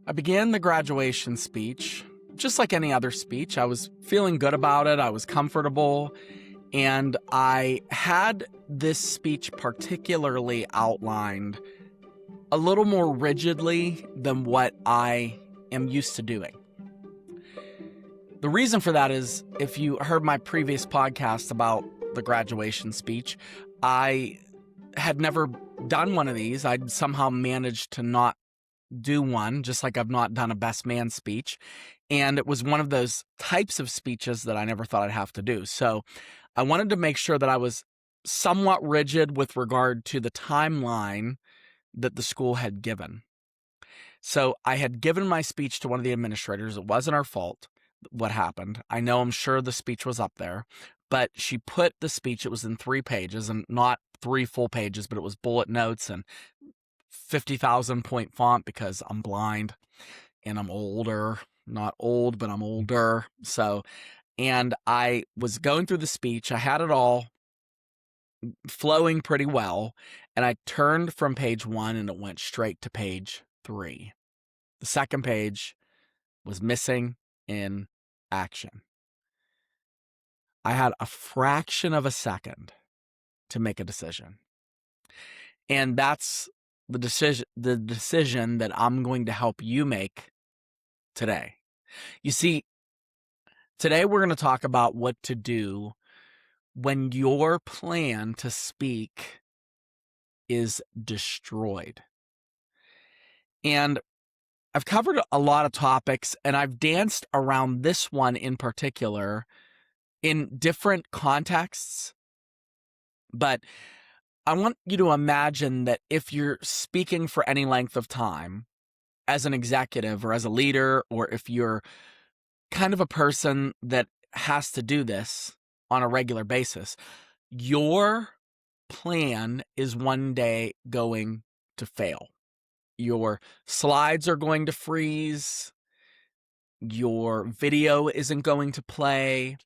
I began the graduation speech just like any other speech. I was feeling good about it. I was comfortable. And I had this speech particularly outlined a little more rigidly than what I am used to doing. The reason for that is, if you heard my previous podcast about the graduation speech, I had never done one of these. I'd somehow managed to not do one, just like I've not done a best man speech. And it was one of those types of speeches that I never thought I'd have to do. So I wanted to make sure that I was somewhat rigid with regard to the timeline that the school had given. So I had given my speech to one of the administrators. It wasn't our fault what happened. I'm sure the speech was up there, but she put the speech, it was in 3 pages and not 3 full pages, but it was bullet notes and 50,000 point font because I'm blind and I'm older. Not old, but I'm older. And I was going through the speech. I had it all flowing pretty well. And I turned from page 1 and it went straight to page 3. The second page was missing in action. I had a fraction of a second to make a decision. And that's the decision that I'm going to help you make today. You see, today we're going to talk about what to do when your plan to speak is destroyed. And I've covered a lot of topics, and I've danced around this one in particular in different contexts. But I want you to imagine that if you're speaking for any length of time as an executive or as a leader, or if you're kind of a person that has to do this on a regular basis, your plan is one day going to fail. Your slides are going to freeze. Your video isn't going to play.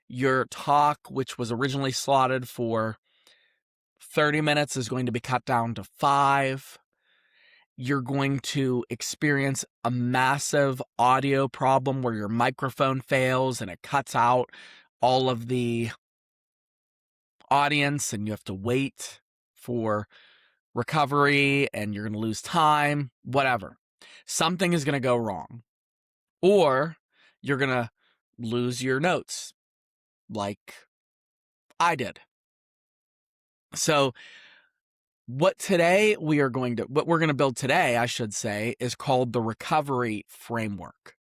Your talk, which was originally slotted for 30 minutes, is going to be cut down to 5. You're going to experience a massive audio problem where your microphone fails and it cuts out all of the audience, and you have to wait for recovery and you're going to lose time, whatever. Something is going to go wrong. Or you're going to lose your notes like I did. So what we're going to build today, I should say, is called the recovery framework.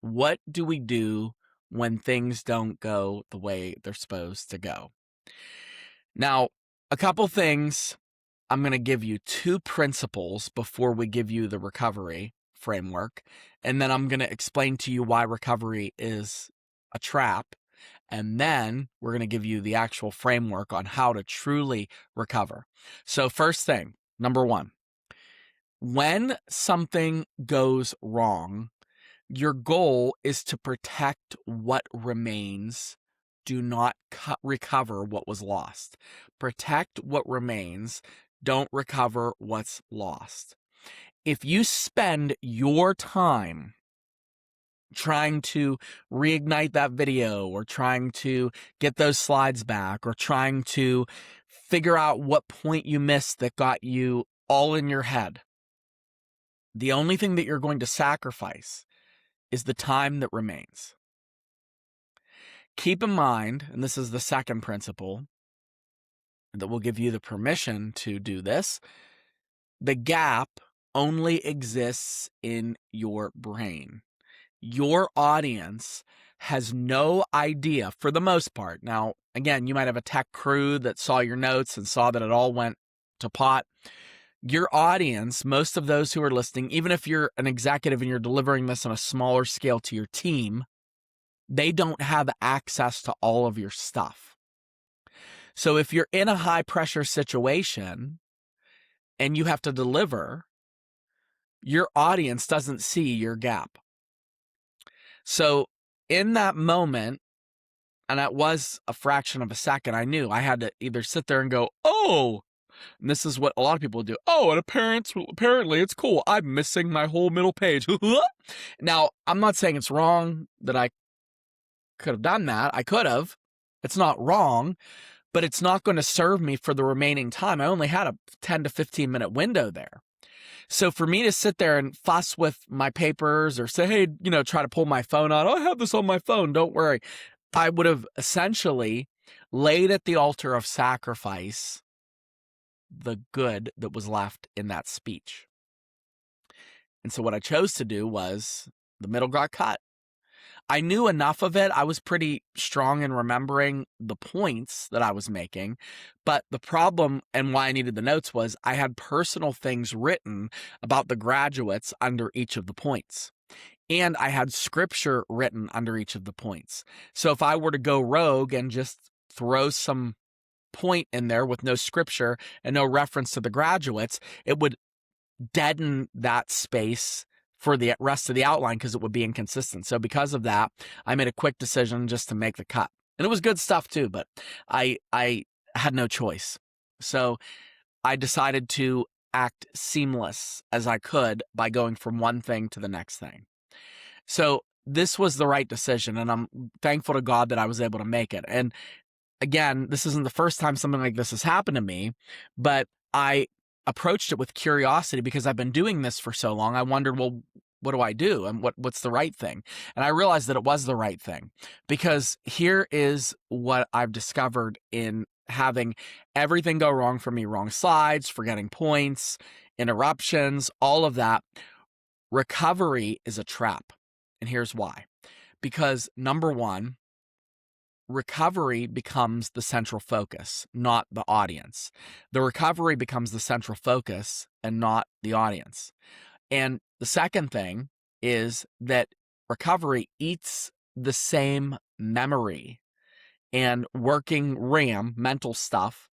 What do we do when things don't go the way they're supposed to go? Now, a couple things. I'm going to give you 2 principles before we give you the recovery framework. And then I'm going to explain to you why recovery is a trap. And then we're going to give you the actual framework on how to truly recover. So first thing, number 1, when something goes wrong, your goal is to protect what remains. Do not recover what was lost. Protect what remains. Don't recover what's lost. If you spend your time trying to reignite that video, or trying to get those slides back, or trying to figure out what point you missed that got you all in your head, the only thing that you're going to sacrifice is the time that remains. Keep in mind, and this is the second principle that will give you the permission to do this, the gap only exists in your brain. Your audience has no idea, for the most part. Now, again, you might have a tech crew that saw your notes and saw that it all went to pot. Your audience, most of those who are listening, even if you're an executive and you're delivering this on a smaller scale to your team, they don't have access to all of your stuff. So if you're in a high pressure situation and you have to deliver, your audience doesn't see your gap. So in that moment, and that was a fraction of a second, I knew I had to either sit there and go, oh, And this is what a lot of people do. Oh, and apparently it's cool. I'm missing my whole middle page. Now, I'm not saying it's wrong that I could have done that. I could have. It's not wrong, but it's not going to serve me for the remaining time. I only had a 10 to 15 minute window there. So for me to sit there and fuss with my papers or say, hey, try to pull my phone out. Oh, I have this on my phone. Don't worry. I would have essentially laid at the altar of sacrifice the good that was left in that speech. And so what I chose to do was the middle got cut. I knew enough of it. I was pretty strong in remembering the points that I was making. But the problem and why I needed the notes was I had personal things written about the graduates under each of the points. And I had scripture written under each of the points. So if I were to go rogue and just throw some point in there with no scripture and no reference to the graduates, it would deaden that space for the rest of the outline because it would be inconsistent. So because of that, I made a quick decision just to make the cut. And it was good stuff too, but I had no choice. So I decided to act seamless as I could by going from one thing to the next thing. So this was the right decision, and I'm thankful to God that I was able to make it. And again, this isn't the first time something like this has happened to me, but I approached it with curiosity because I've been doing this for so long. I wondered, well, what do I do? And what's the right thing? And I realized that it was the right thing, because here is what I've discovered in having everything go wrong for me, wrong slides, forgetting points, interruptions, all of that. Recovery is a trap. And here's why. Because number one, recovery becomes the central focus, not the audience. The recovery becomes the central focus and not the audience. And the second thing is that recovery eats the same memory and working RAM, mental stuff,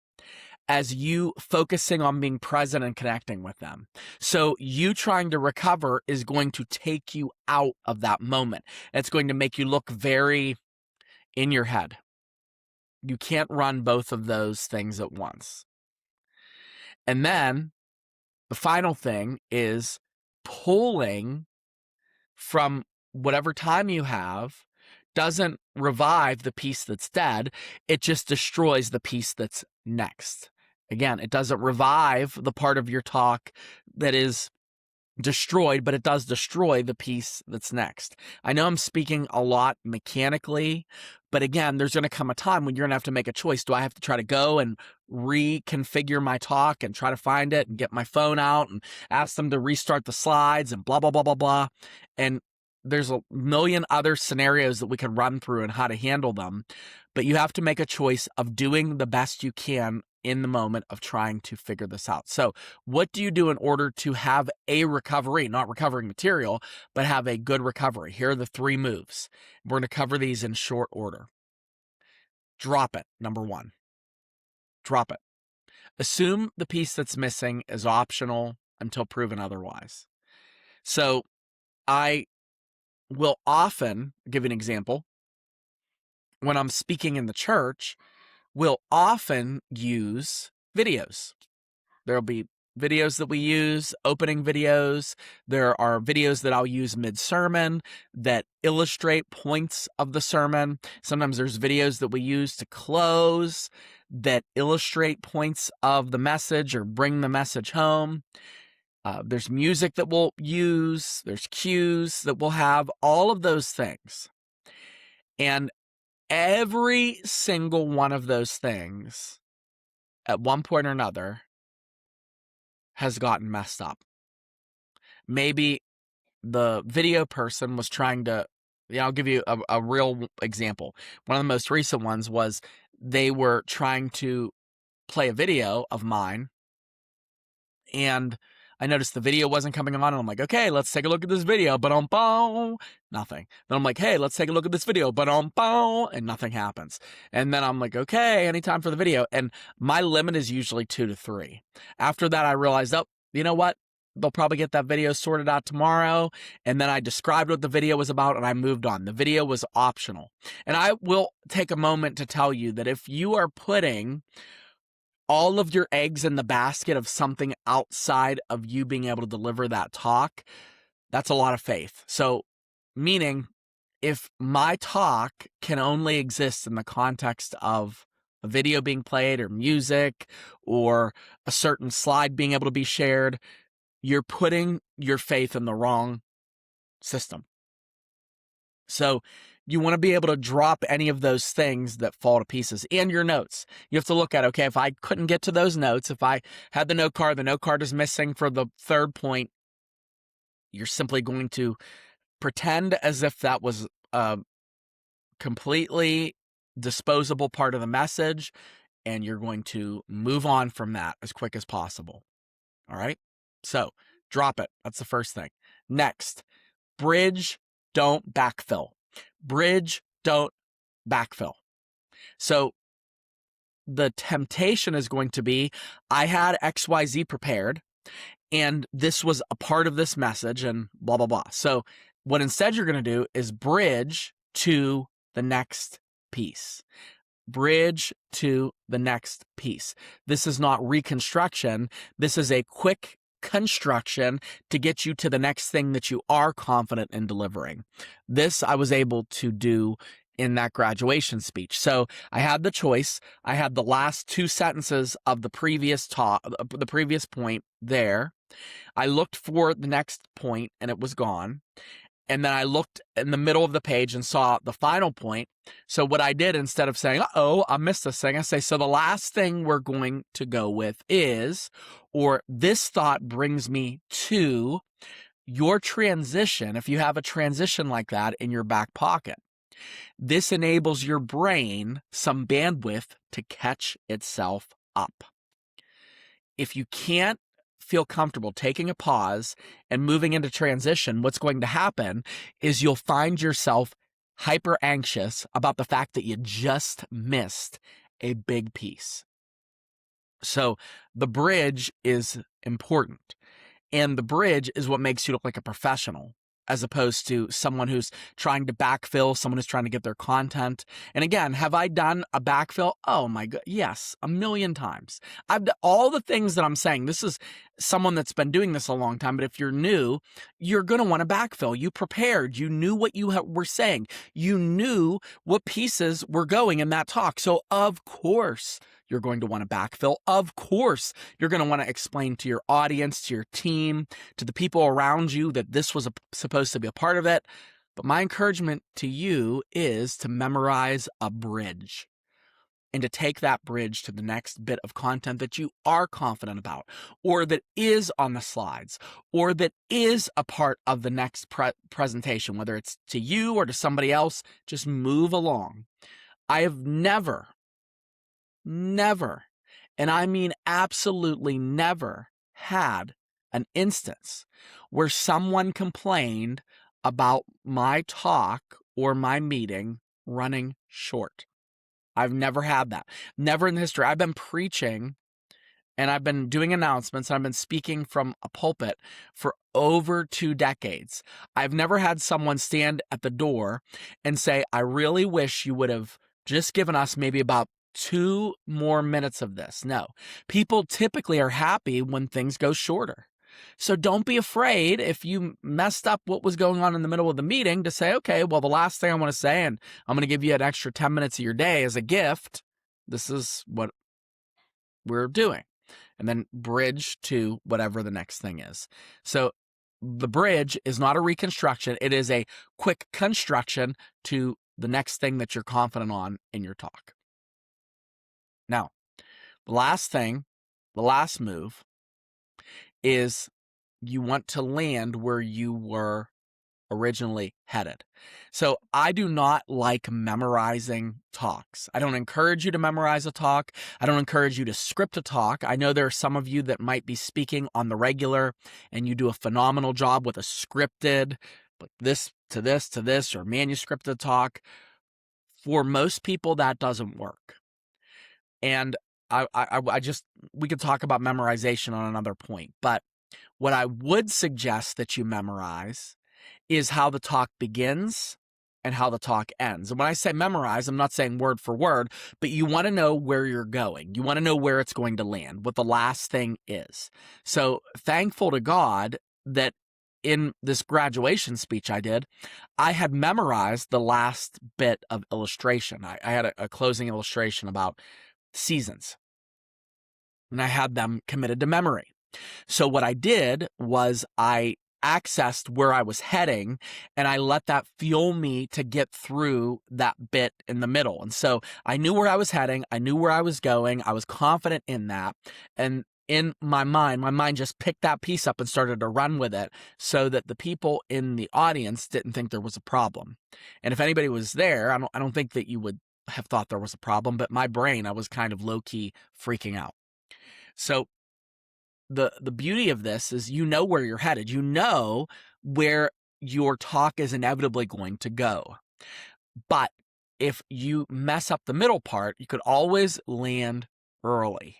as you focusing on being present and connecting with them. So you trying to recover is going to take you out of that moment. It's going to make you look very in your head. You can't run both of those things at once. And then the final thing is pulling from whatever time you have doesn't revive the piece that's dead. It just destroys the piece that's next. Again, it doesn't revive the part of your talk that is destroyed, but it does destroy the piece that's next. I know I'm speaking a lot mechanically, but again, there's going to come a time when you're going to have to make a choice. Do I have to try to go and reconfigure my talk and try to find it and get my phone out and ask them to restart the slides and blah, blah, blah, blah, blah. And there's a million other scenarios that we can run through and how to handle them. But you have to make a choice of doing the best you can in the moment of trying to figure this out. So what do you do in order to have a recovery, not recovering material, but have a good recovery? Here are the 3 moves. We're going to cover these in short order. Drop it, number 1. Drop it. Assume the piece that's missing is optional until proven otherwise. So I will often, give you an example, when I'm speaking in the church, we'll often use videos. There'll be videos that we use, opening videos. There are videos that I'll use mid-sermon that illustrate points of the sermon. Sometimes there's videos that we use to close that illustrate points of the message or bring the message home. There's music that we'll use. There's cues that we'll have, all of those things. And every single one of those things at one point or another has gotten messed up. Maybe the video person was trying to, I'll give you a real example. One of the most recent ones was they were trying to play a video of mine, and I noticed the video wasn't coming on, and I'm like, okay, let's take a look at this video, but nothing. Then I'm like, hey, let's take a look at this video, but and nothing happens. And then I'm like, okay, any time for the video, and my limit is usually 2 to 3. After that, I realized, oh, you know what? They'll probably get that video sorted out tomorrow. And then I described what the video was about and I moved on. The video was optional. And I will take a moment to tell you that if you are putting all of your eggs in the basket of something outside of you being able to deliver that talk, that's a lot of faith. So, meaning, if my talk can only exist in the context of a video being played or music or a certain slide being able to be shared, you're putting your faith in the wrong system. So you want to be able to drop any of those things that fall to pieces and your notes. You have to look at, okay, if I couldn't get to those notes, if I had the note card is missing for the third point, you're simply going to pretend as if that was a completely disposable part of the message, and you're going to move on from that as quick as possible. All right? So drop it. That's the first thing. Next, bridge, don't backfill. Bridge, don't backfill. So the temptation is going to be, I had XYZ prepared, and this was a part of this message, and blah, blah, blah. So what instead you're going to do is bridge to the next piece. Bridge to the next piece. This is not reconstruction. This is a quick construction to get you to the next thing that you are confident in delivering. This I was able to do in that graduation speech. So I had the choice. I had the last two sentences of the previous point there. I looked for the next point and it was gone. And then I looked in the middle of the page and saw the final point. So what I did, instead of saying, uh-oh, I missed this thing, I say, so the last thing we're going to go with is, or this thought brings me to your transition. If you have a transition like that in your back pocket, this enables your brain some bandwidth to catch itself up. If you can't feel comfortable taking a pause and moving into transition, what's going to happen is you'll find yourself hyper anxious about the fact that you just missed a big piece. So the bridge is important, and the bridge is what makes you look like a professional, as opposed to someone who's trying to backfill, someone who's trying to get their content. And again, have I done a backfill? Oh my God, yes, a million times. I've done all the things that I'm saying. This is someone that's been doing this a long time, but if you're new, you're going to want to backfill. You prepared. You knew what you were saying. You knew what pieces were going in that talk. So of course, you're going to want to backfill. Of course, you're going to want to explain to your audience, to your team, to the people around you that this was supposed to be a part of it. But my encouragement to you is to memorize a bridge and to take that bridge to the next bit of content that you are confident about, or that is on the slides, or that is a part of the next presentation, whether it's to you or to somebody else. Just move along. I have never, and I mean absolutely never, had an instance where someone complained about my talk or my meeting running short. I've never had that. Never in the history. I've been preaching and I've been doing announcements and I've been speaking from a pulpit for over 2 decades. I've never had someone stand at the door and say, I really wish you would have just given us maybe about 2 more minutes of this. No, people typically are happy when things go shorter. So don't be afraid if you messed up what was going on in the middle of the meeting to say, okay, well, the last thing I want to say, and I'm going to give you an extra 10 minutes of your day as a gift. This is what we're doing. And then bridge to whatever the next thing is. So the bridge is not a reconstruction. It is a quick construction to the next thing that you're confident on in your talk. Now, the last thing, the last move is you want to land where you were originally headed. So I do not like memorizing talks. I don't encourage you to memorize a talk. I don't encourage you to script a talk. I know there are some of you that might be speaking on the regular and you do a phenomenal job with a scripted, but this to this to this or manuscripted talk. For most people, that doesn't work. And we could talk about memorization on another point, but what I would suggest that you memorize is how the talk begins and how the talk ends. And when I say memorize, I'm not saying word for word, but you want to know where you're going. You want to know where it's going to land, what the last thing is. So thankful to God that in this graduation speech I did, I had memorized the last bit of illustration. I had a closing illustration about seasons, and I had them committed to memory. So what I did was I accessed where I was heading, and I let that fuel me to get through that bit in the middle. And so I knew where I was heading. I knew where I was going. I was confident in that. And in my mind just picked that piece up and started to run with it so that the people in the audience didn't think there was a problem. And if anybody was there, I don't think that you would have thought there was a problem, but my brain, I was kind of low-key freaking out. So the beauty of this is you know where you're headed. You know where your talk is inevitably going to go. But if you mess up the middle part, you could always land early.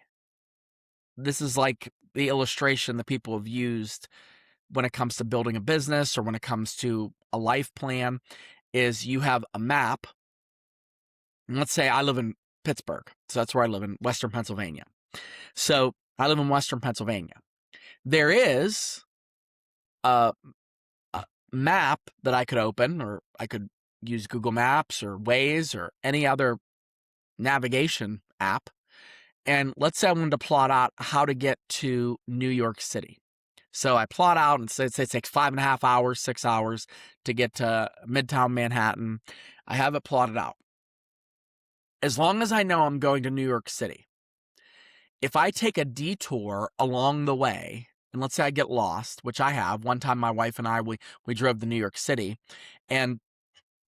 This is like the illustration that people have used when it comes to building a business or when it comes to a life plan is you have a map. And let's say I live in Pittsburgh. So that's where I live, in Western Pennsylvania. So I live in Western Pennsylvania. There is a map that I could open, or I could use Google Maps or Waze or any other navigation app. And let's say I wanted to plot out how to get to New York City. So I plot out and say it takes 5.5 hours, 6 hours to get to Midtown Manhattan. I have it plotted out. As long as I know I'm going to New York City, if I take a detour along the way, and let's say I get lost, which I have. One time my wife and I, we drove to New York City, and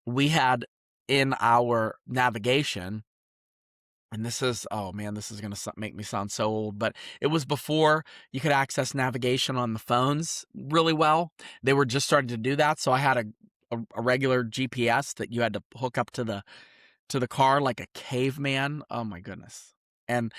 we had in our navigation, and this is, oh man, this is going to make me sound so old, but it was before you could access navigation on the phones really well. They were just starting to do that. So I had a regular GPS that you had to hook up to the car like a caveman. Oh my goodness. And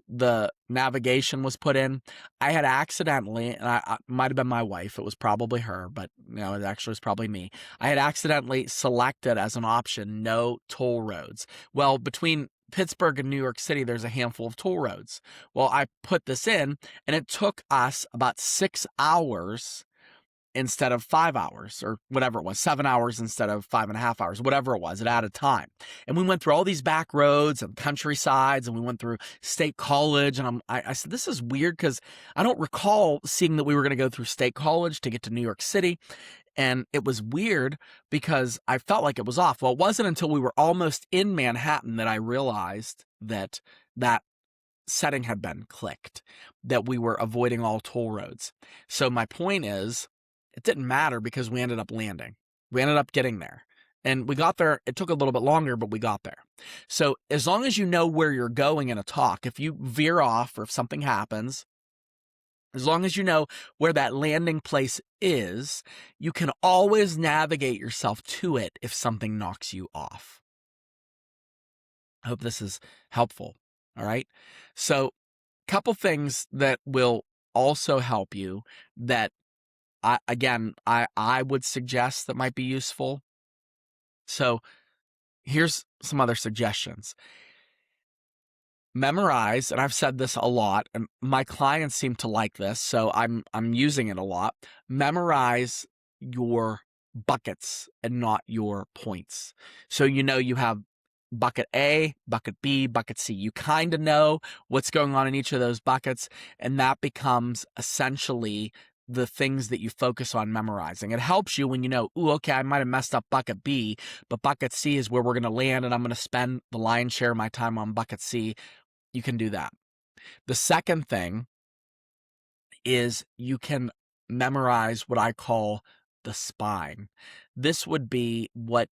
the navigation was put in. I had accidentally, and I might have been my wife, it was probably her, but no, it actually was probably me. I had accidentally selected as an option no toll roads. Well, between Pittsburgh and New York City, there's a handful of toll roads. Well, I put this in, and it took us about 6 hours instead of 5 hours, or whatever it was, 7 hours instead of 5.5 hours, whatever it was, it added time. And we went through all these back roads and countrysides, and we went through State College. And I said, this is weird because I don't recall seeing that we were going to go through State College to get to New York City. And it was weird because I felt like it was off. Well, it wasn't until we were almost in Manhattan that I realized that that setting had been clicked, that we were avoiding all toll roads. So my point is, it didn't matter because we ended up landing. We ended up getting there. And we got there. It took a little bit longer, but we got there. So as long as you know where you're going in a talk, if you veer off or if something happens, as long as you know where that landing place is, you can always navigate yourself to it if something knocks you off. I hope this is helpful. All right. So a couple things that will also help you that I would suggest that might be useful. So here's some other suggestions. Memorize, and I've said this a lot, and my clients seem to like this, so I'm using it a lot. Memorize your buckets and not your points. So you have bucket A, bucket B, bucket C. You kind of know what's going on in each of those buckets, and that becomes essentially the things that you focus on memorizing. It helps you when you know, ooh, okay, I might have messed up bucket B, but bucket C is where we're going to land, and I'm going to spend the lion's share of my time on bucket C. You can do that. The second thing is you can memorize what I call the spine. This would be what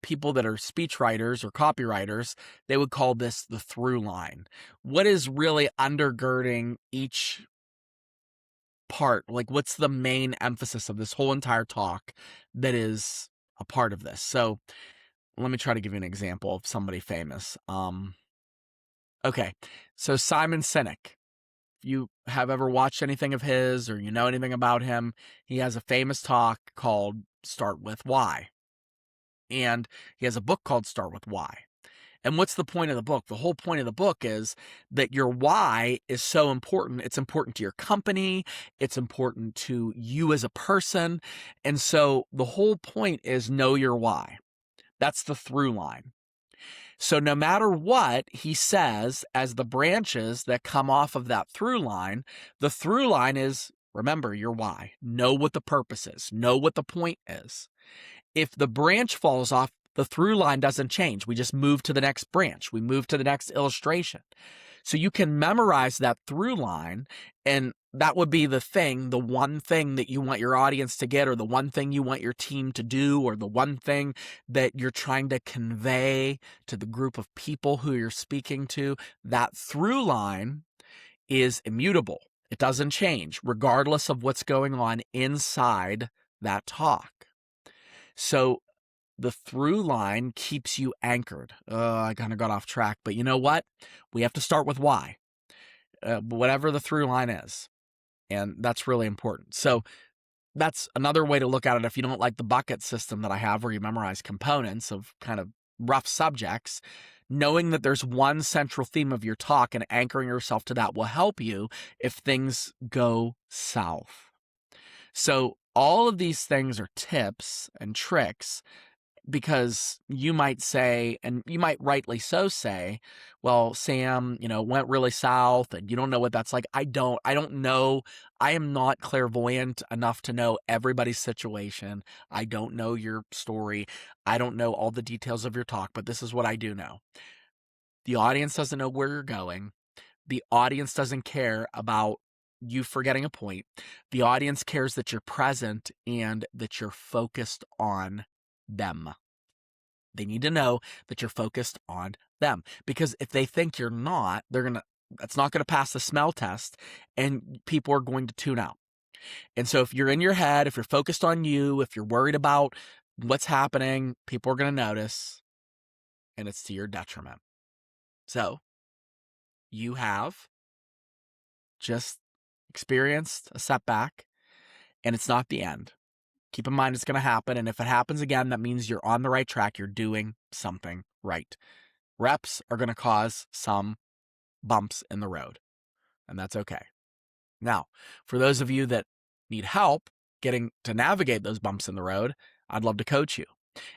people that are speech writers or copywriters, they would call this the through line. What is really undergirding each part? Like, what's the main emphasis of this whole entire talk that is a part of this? So let me try to give you an example of somebody famous. Okay, so Simon Sinek. If you have ever watched anything of his or you know anything about him, he has a famous talk called Start With Why. And he has a book called Start With Why. And what's the point of the book? The whole point of the book is that your why is so important. It's important to your company. It's important to you as a person. And so the whole point is know your why. That's the through line. So no matter what he says, as the branches that come off of that through line, the through line is, remember your why. Know what the purpose is. Know what the point is. If the branch falls off, the through line doesn't change. We just move to the next branch. We move to the next illustration. So you can memorize that through line, and that would be the thing, the one thing that you want your audience to get, or the one thing you want your team to do, or the one thing that you're trying to convey to the group of people who you're speaking to. That through line is immutable. It doesn't change regardless of what's going on inside that talk. So the through line keeps you anchored. I kind of got off track, but you know what? We have to start with why, whatever the through line is. And that's really important. So that's another way to look at it. If you don't like the bucket system that I have where you memorize components of kind of rough subjects, knowing that there's one central theme of your talk and anchoring yourself to that will help you if things go south. So all of these things are tips and tricks, because you might say, and you might rightly so say, well, Sam, went really south and you don't know what that's like. I don't know. I am not clairvoyant enough to know everybody's situation. I don't know your story. I don't know all the details of your talk, but this is what I do know. The audience doesn't know where you're going. The audience doesn't care about you forgetting a point. The audience cares that you're present and that you're focused on them. They need to know that you're focused on them, because if they think you're not, that's not going to pass the smell test, and people are going to tune out. And so if you're in your head, if you're focused on you, if you're worried about what's happening, people are going to notice, and it's to your detriment. So you have just experienced a setback, and it's not the end. Keep in mind it's going to happen, and if it happens again, that means you're on the right track. You're doing something right. Reps are going to cause some bumps in the road, and that's okay. Now, for those of you that need help getting to navigate those bumps in the road, I'd love to coach you.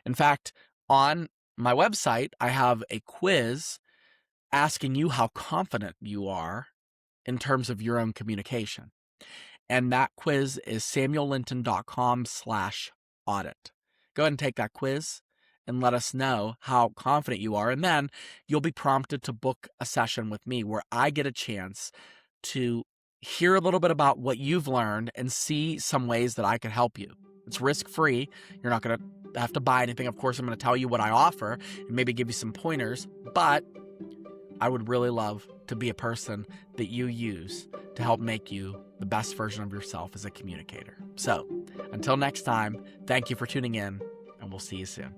In fact, on my website, I have a quiz asking you how confident you are in terms of your own communication. And that quiz is samuellinton.com/audit. Go ahead and take that quiz and let us know how confident you are. And then you'll be prompted to book a session with me where I get a chance to hear a little bit about what you've learned and see some ways that I can help you. It's risk-free. You're not going to have to buy anything. Of course, I'm going to tell you what I offer and maybe give you some pointers, but I would really love to be a person that you use to help make you the best version of yourself as a communicator. So until next time, thank you for tuning in, and we'll see you soon.